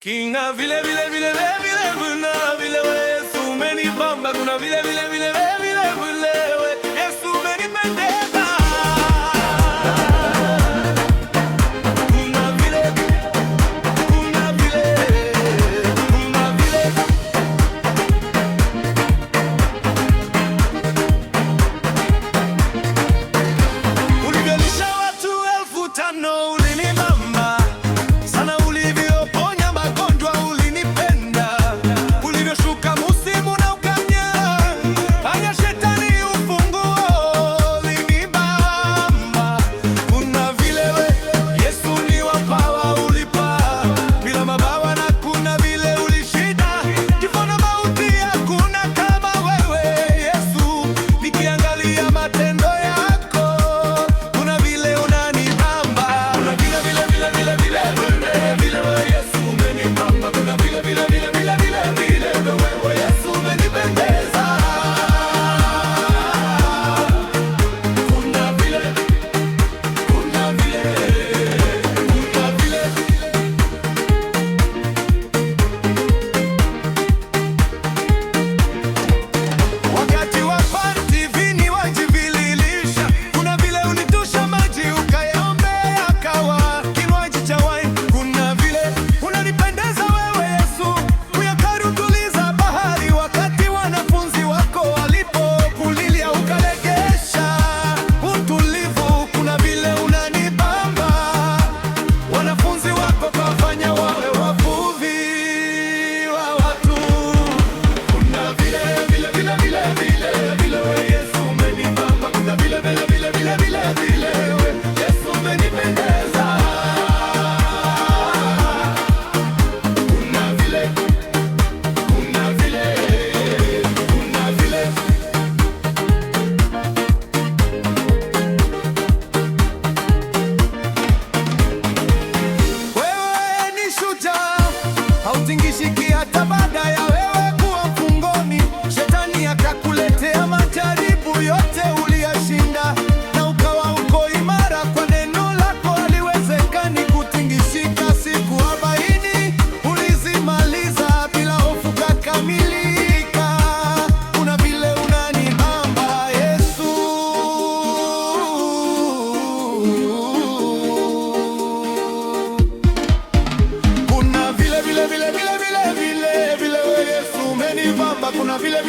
Kinga vile vile vile vile kuna vile Yesu umenibamba, kuna vile vile vile vile vile Yesu umenipendeza. Kuna vile ulivyolisha watu 5,000 ulinibamba sana, ulivyoponya magonjwa ulinipenda, ulivyoshuka musimu na ukanya anya shetani ufunguo ulinibamba. Kuna vile Yesu ni wa power, ulipa bila mabawa, na kuna vile ulishinda kifo na mauti, hakuna kama wewe Yesu. Nikiangalia matendo yako, kuna vile unanibamba, kuna vile Yesu umenibamba, kuna vile wewe Yesu umenipendeza. Kuna vile wakati wa party vini wajivililisha, kuna vile ulitosha maji ukayaombea yakawa kinywaji cha wine. Kuna vile unanipendeza wewe Yesu, uyakarutuliza bahari wakati wanafunzi wako walipokulilia ukalegesha utulivu. Kuna vile unanibamba, wanafunzi wako kawafanya wawe wavuvi wa watu. Kuna vile wewe Yesu umenibamba, kuna vile wewe Yesu umenipendeza. Kuna vile wewe ni shujaa, hautingishiki hata baada ya wewe kuwa mfungoni. Shetani akakuletea majaribu yote uliyashinda, na ukawa uko imara kwa neno lako, haliwezekani kutingishika. Siku 40 ulizimaliza bila hofu, kakamilika. Kuna vile unanibamba Yesu. Kuna vile wewe Yesu umenibamba, kuna vile